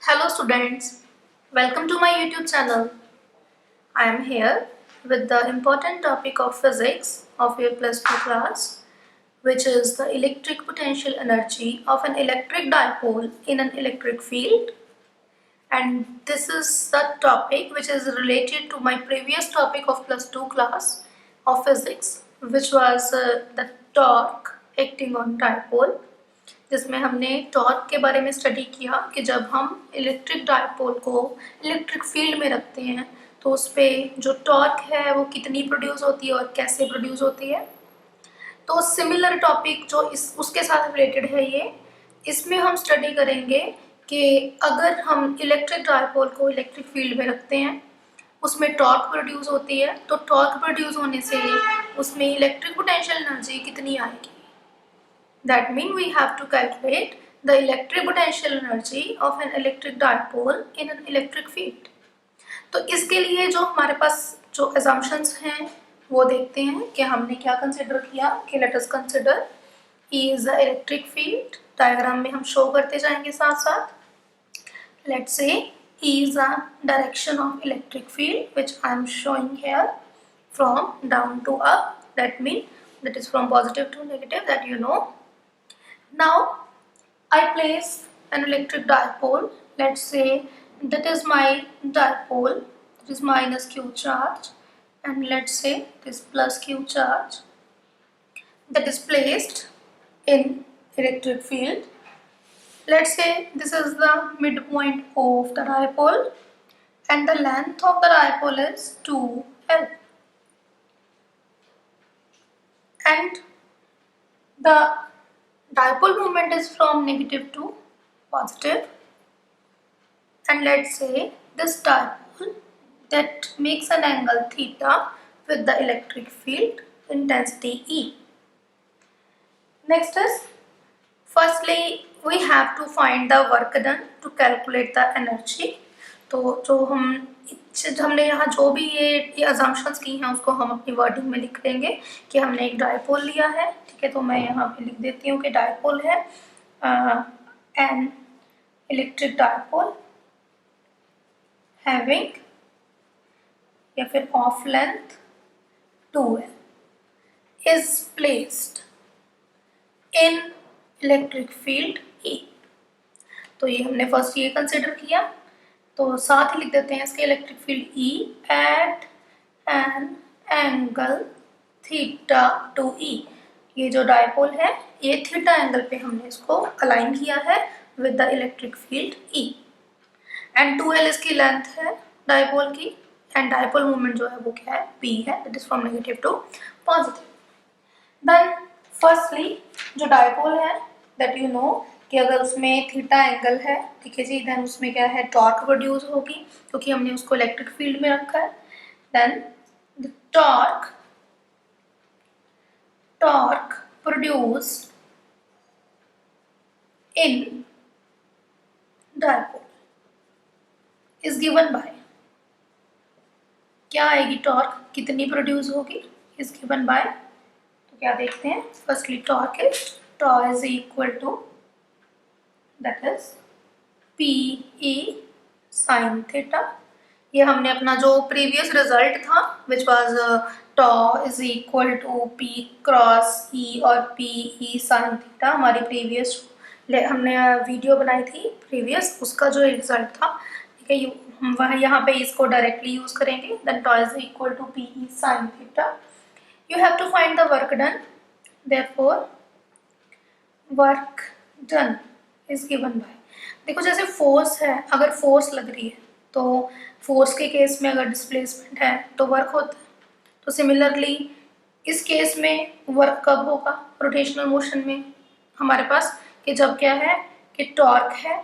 Hello students, welcome to my YouTube channel. I am here with the important topic of physics of your plus 2 class, which is the electric potential energy of an electric dipole in an electric field. And this is the topic which is related to my previous topic of plus 2 class of physics, which was the torque acting on dipole, जिसमें हमने torque के बारे में study किया कि जब हम electric dipole को इलेक्ट्रिक फील्ड में रखते हैं तो उस पर जो टॉर्क है वो कितनी प्रोड्यूस होती है और कैसे प्रोड्यूस होती है। तो सिमिलर टॉपिक जो उसके साथ रिलेटेड है ये, इसमें हम स्टडी करेंगे कि अगर हम इलेक्ट्रिक डायपोल को इलेक्ट्रिक फील्ड में रखते हैं उसमें टॉर्क प्रोड्यूस होती है, तो टॉर्क प्रोड्यूस होने से उसमें इलेक्ट्रिक पोटेंशियल एनर्जी कितनी आएगी। That means we have to calculate the electric potential energy of an electric dipole in an electric field. तो इसके लिए जो हमारे पास जो assumptions हैं वो देखते हैं कि हमने क्या consider किया कि let us consider E is the electric field. Diagram में हम शो करते जाएंगे साथ साथ। Let's say E is the direction of electric field which I am showing here from down to up. That means that is from positive to negative, that you know. Now I place an electric dipole. Let's say that is my dipole, that is minus q charge, and let's say this plus q charge that is placed in electric field. Let's say this is the midpoint of the dipole and the length of the dipole is 2L, and the dipole moment is from negative to positive, and let's say this dipole that makes an angle theta with the electric field intensity E. Next is, firstly we have to find the work done to calculate the energy. तो जो हमने यहाँ जो भी ये assumptions की हैं उसको हम अपनी वर्डिंग में लिख देंगे कि हमने एक डायपोल लिया है, ठीक है। तो मैं यहाँ पे लिख देती हूँ कि डायपोल है एन इलेक्ट्रिक डायपोल हैविंग या फिर of length 2L is placed in electric field E। तो ये हमने फर्स्ट ये कंसिडर किया, तो साथ ही लिख देते हैं इसके electric field E at an angle theta to E। ये जो डायपोल है ये थीटा एंगल पे हमने इसको अलाइन किया है with the electric field E, and 2L इसकी लेंथ है डायपोल की, एंड डायपोल मोमेंट जो है वो क्या है, P है, that is from negative to positive. Then firstly जो डायपोल है दैट यू नो कि अगर उसमें थीटा एंगल है, ठीक है जी, देन उसमें क्या है, टॉर्क प्रोड्यूस होगी क्योंकि हमने उसको इलेक्ट्रिक फील्ड में रखा है। Then the torque produced in dipole is given by, क्या आएगी, टॉर्क कितनी प्रोड्यूस होगी, is given by, तो क्या देखते हैं, firstly torque is equal to that is PE sin theta। ये हमने अपना जो प्रीवियस रिजल्ट था which was tau is equal to P cross E और PE sin थीटा, हमारी प्रीवियस हमने वीडियो बनाई थी प्रीवियस, उसका जो रिजल्ट था, ठीक है, हम वहाँ यहाँ पे इसको डायरेक्टली यूज करेंगे। Then tau is equal to PE sin theta. You have to find the work done, therefore work done is given by, देखो जैसे फोर्स है, अगर फोर्स लग रही है तो फोर्स के केस में अगर डिस्प्लेसमेंट है तो वर्क होता है। तो सिमिलरली इस केस में वर्क कब होगा, रोटेशनल मोशन में हमारे पास, कि जब क्या है कि टॉर्क है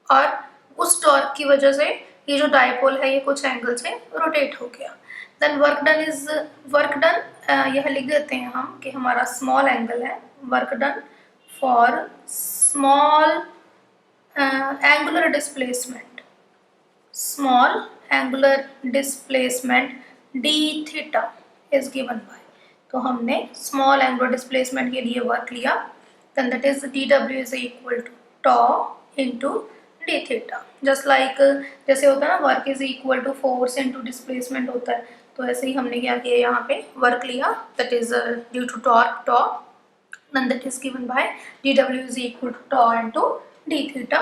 और उस टॉर्क की वजह से ये जो डायपोल है ये कुछ एंगल से रोटेट हो गया। देन वर्क डन यह लिख देते हैं हम कि हमारा स्मॉल एंगल है, work done for small angular displacement, small angular displacement d theta is given by, तो हमने small angular displacement के लिए वर्क लिया, then that is dw is equal to tau into d theta. Just like जैसे होता है ना work is equal to force into displacement होता है, तो ऐसे ही हमने क्या किया यहाँ पे वर्क लिया that is due to torque tau, then that is given by dw is equal to tau into d theta।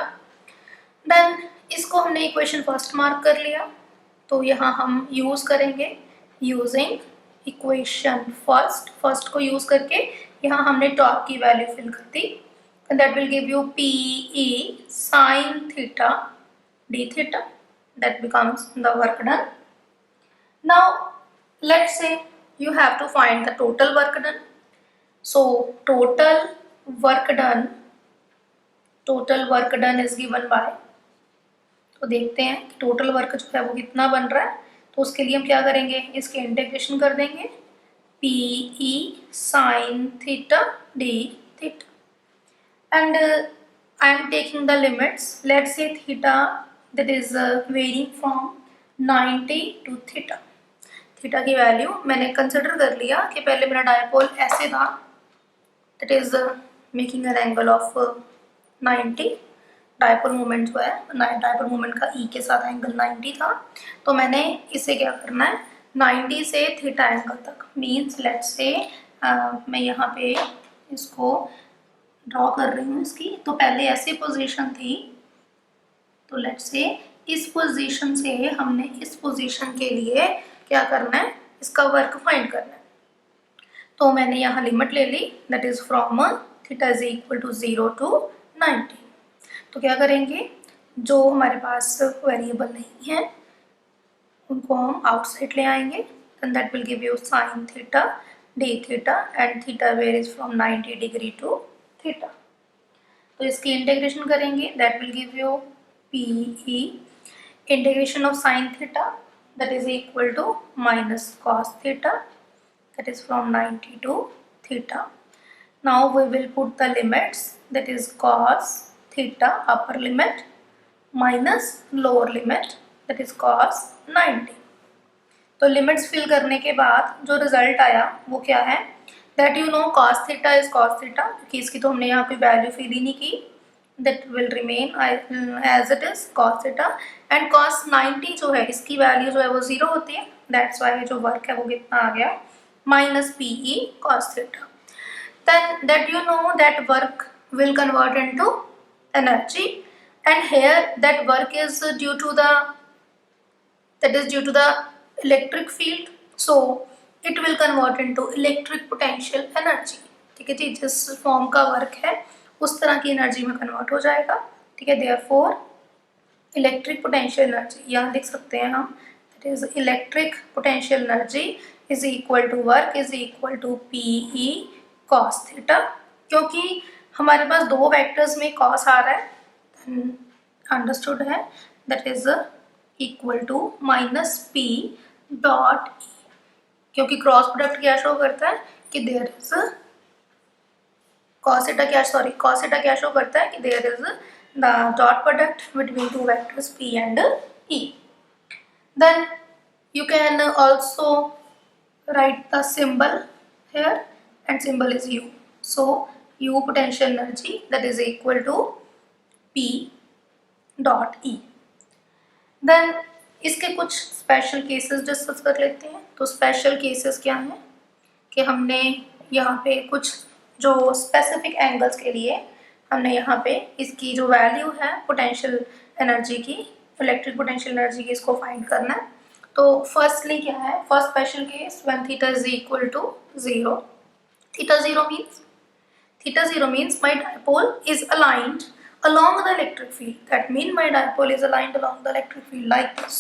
Then इसको हमने इक्वेशन फर्स्ट मार्क कर लिया, तो यहाँ हम यूज करेंगे यूजिंग इक्वेशन फर्स्ट को यूज करके यहाँ हमने टॉर्क की वैल्यू फिल कर दी, and that will give you P E sine theta D theta, that becomes the work done. Now let's say you have to find the total work done. So total work done is given by, तो देखते हैं कि total work जो है वो कितना बन रहा है। तो उसके लिए हम क्या करेंगे, इसके इंटीग्रेशन कर देंगे P E sine theta D theta, and I am taking the limits. Let's say theta that is varying from 90 to theta. Theta की वैल्यू मैंने कंसिडर कर लिया कि पहले मेरा डायपोल ऐसे था, that is making an angle of 90। Dipole moment जो है, डायपोल मोमेंट का ई के साथ एंगल 90 था, तो मैंने इसे क्या करना है 90 से थीटा एंगल तक, मीन्स लेट्स से मैं यहाँ पे इसको ड्रॉ कर रही हूँ इसकी, तो पहले ऐसी पोजीशन थी, तो लेट्स से इस पोजीशन से हमने इस पोजीशन के लिए क्या करना है, इसका वर्क फाइंड करना है। तो मैंने यहाँ लिमिट ले ली that is from theta is equal to 0 to 90। तो क्या करेंगे, जो हमारे पास वेरिएबल नहीं है उनको हम आउटसाइड ले आएंगे, and that will give you sine theta D theta, and theta varies from 90 degree to theta. तो इसकी इंटीग्रेशन करेंगे that will give you P E integration of sine theta that is equal to minus cos theta, that is from 90 to theta. Now we will put the limits, that is cos theta upper limit minus lower limit, that is cos 90। तो limits fill करने के बाद जो result आया वो क्या है, that you know cos theta is cos theta, क्योंकि इसकी तो हमने यहाँ पे वैल्यू फिल ही नहीं की, that will remain as it is cos theta, and cos 90 जो है इसकी वैल्यू जो है वो 0 होती है, that's why जो वर्क है वो कितना आ गया minus PE cos theta। Then that you know that work will convert into energy, and here that work is due to the electric field, so it will convert into electric potential energy। ठीक है जी, जिस form का work है उस तरह की energy में convert हो जाएगा। ठीक है, देयरफॉर इलेक्ट्रिक पोटेंशियल एनर्जी यहाँ लिख सकते हैं हम, that is electric potential energy is equal to work is equal to P E cos theta. क्योंकि हमारे पास दो वेक्टर्स में कॉस आ रहा है, अंडरस्टूड है, that is equal to minus P dot E, क्योंकि क्रॉस प्रोडक्ट क्या शो करता है कि देयर इज cos theta क्या शो करता है कि there is the dot product between two vectors p and e। Then you can also write the symbol here, and symbol is u, so u potential energy that is equal to p dot e। देन इसके कुछ special cases discuss कर लेते हैं। तो special cases क्या हैं कि हमने यहाँ पे कुछ जो स्पेसिफिक एंगल्स के लिए हमने यहाँ पे इसकी जो वैल्यू है पोटेंशियल एनर्जी की, इलेक्ट्रिक पोटेंशियल एनर्जी की, इसको फाइंड करना है। तो फर्स्टली क्या है, first special case when theta is equal to 0। Theta 0 means my dipole is aligned along the electric field, that means my dipole is aligned along the electric field like this,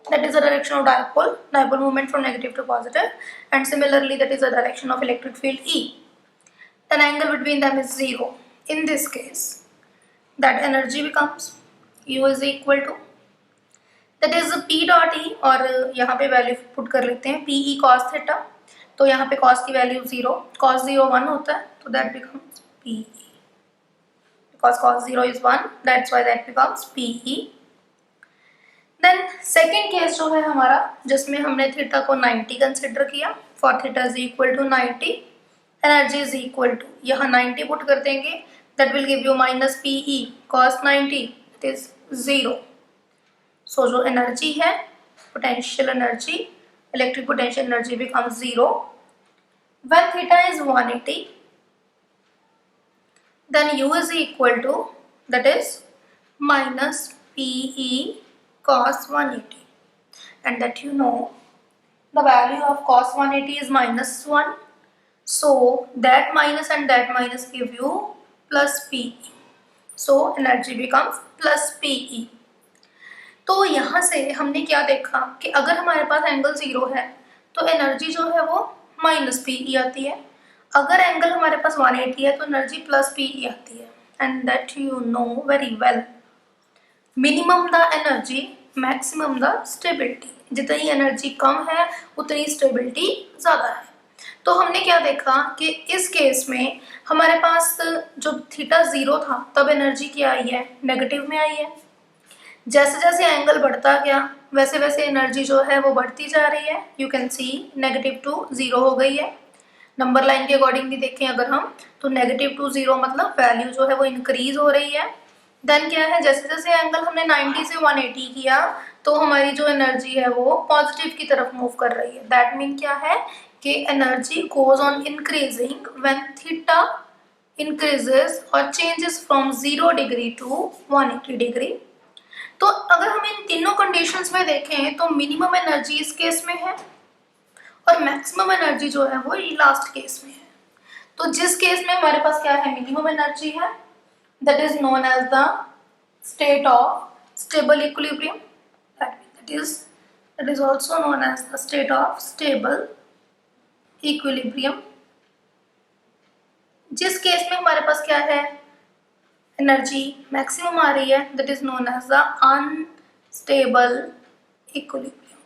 that is the direction of dipole moment from negative to positive, and similarly that is the direction of electric field E, then angle between them is 0। in this case that energy becomes U is equal to, that is P dot E, और यहाँ पे value put कर लेते हैं P E cos theta, तो यहाँ पे cos की वैल्यू 0, cos 0 1 होता है, तो that becomes P E, because cos 0 is 1, that's why that becomes P E। देन सेकेंड केस जो है हमारा, जिसमें हमने थीटा को 90 कंसिडर किया, for theta is equal to 90, energy is equal to, यहाँ 90 पुट कर देंगे, that will give you minus P E cos 90, it is 0। So जो एनर्जी है, potential energy, electric potential energy becomes 0 when theta is 180, then U is equal to, that is minus PE cos 180, and that you know the value of cos 180 is -1, so that minus and that minus give you plus PE, so energy becomes plus PE। तो यहाँ से हमने क्या देखा कि अगर हमारे पास angle 0 है तो एनर्जी जो है वो माइनस PE आती है, अगर एंगल हमारे पास 180 है तो एनर्जी प्लस PE आती है। And that you know very well, minimum the energy maximum the stability, जितनी एनर्जी कम है उतनी स्टेबिलिटी ज़्यादा है। तो हमने क्या देखा कि इस केस में हमारे पास जो थीटा 0 था तब एनर्जी क्या आई है, नेगेटिव में आई है। जैसे जैसे एंगल बढ़ता गया वैसे वैसे एनर्जी जो है वो बढ़ती जा रही है। You can see negative to 0 हो गई है। नंबर लाइन के अकॉर्डिंग भी देखें अगर हम तो नेगेटिव टू 0 मतलब वैल्यू जो है वो इंक्रीज हो रही है। देन क्या है, जैसे जैसे एंगल हमने 90 से 180 किया तो हमारी जो एनर्जी है वो पॉजिटिव की तरफ मूव कर रही है। दैट मीन क्या है कि energy goes on increasing when theta increases और changes from 0 degree to 180 degree. तो अगर हम इन तीनों कंडीशंस में देखें तो मिनिमम एनर्जी इस केस में है और मैक्सिमम एनर्जी जो है वो लास्ट केस में है। तो जिस केस में हमारे पास क्या है, मिनिमम एनर्जी है, that is known as the state of stable equilibrium, that is also known as the state of stable equilibrium। जिस केस में हमारे पास क्या है, एनर्जी मैक्सिमम आ रही है, that is known as the unstable equilibrium,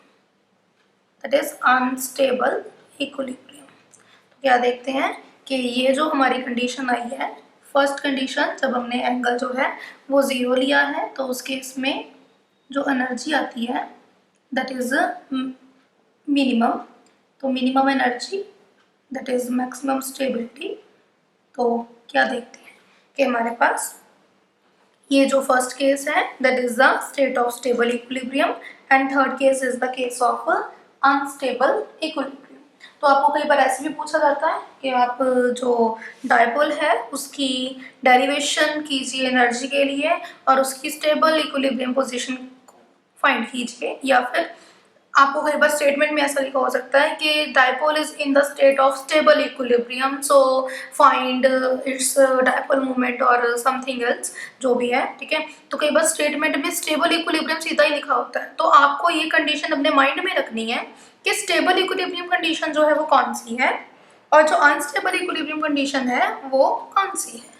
that is unstable equilibrium। तो क्या देखते हैं कि ये जो हमारी कंडीशन आई है, फर्स्ट कंडीशन जब हमने एंगल जो है वो 0 लिया है तो उस केस में जो एनर्जी आती है दैट इज मिनिमम, तो minimum energy that is maximum stability. तो क्या देखते हैं कि हमारे पास ये जो फर्स्ट केस है that is the state of stable equilibrium and third case is the case of unstable equilibrium. तो आपको कई बार ऐसे भी पूछा जाता है कि आप जो डायपोल है उसकी डेरिवेशन कीजिए एनर्जी के लिए और उसकी स्टेबल इक्विलिब्रियम पोजीशन फाइंड कीजिए, या फिर आपको कई बार स्टेटमेंट में ऐसा लिखा हो सकता है कि dipole is in the state of stable equilibrium, so find its dipole moment और समथिंग एल्स, जो भी है, ठीक है। तो कई बार स्टेटमेंट में स्टेबल इक्विलिब्रियम सीधा ही लिखा होता है, तो आपको ये कंडीशन अपने माइंड में रखनी है कि स्टेबल इक्विलिब्रियम कंडीशन जो है वो कौन सी है और जो अनस्टेबल इक्विलिब्रियम कंडीशन है वो कौन सी है,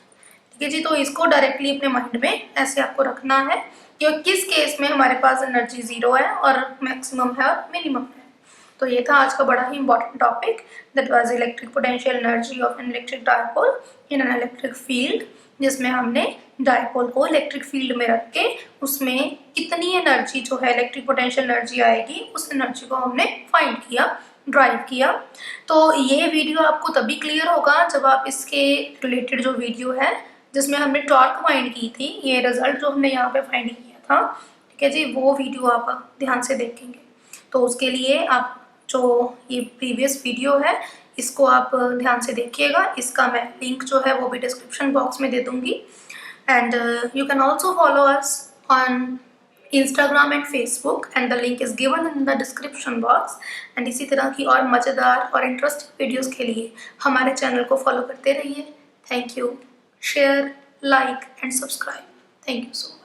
ठीक है जी। तो इसको डायरेक्टली अपने माइंड में ऐसे आपको रखना है कि किस केस में हमारे पास एनर्जी 0 है और मैक्सिमम है और मिनिमम है। तो ये था आज का बड़ा ही important topic, that was electric potential energy of an electric dipole in an electric field, जिसमें हमने डायपोल को इलेक्ट्रिक फील्ड में रख के उसमें कितनी एनर्जी जो है इलेक्ट्रिक पोटेंशियल एनर्जी आएगी उस एनर्जी को हमने फाइंड किया, ड्राइव किया। तो ये वीडियो आपको तभी क्लियर होगा जब आप इसके रिलेटेड जो वीडियो है जिसमें हमने टॉर्क फाइंड की थी, ये रिजल्ट जो हमने यहाँ पे फाइंड किया था, ठीक है जी, वो वीडियो आप ध्यान से देखेंगे। तो उसके लिए आप जो ये प्रीवियस वीडियो है इसको आप ध्यान से देखिएगा, इसका मैं लिंक जो है वो भी डिस्क्रिप्शन बॉक्स में दे दूंगी। And you can also follow us on Instagram and Facebook and the link is given in the description box. And इसी तरह की और मज़ेदार और इंटरेस्टिंग वीडियोज़ के लिए हमारे चैनल को फॉलो करते रहिए। Thank you. Share, like and subscribe. Thank you so much.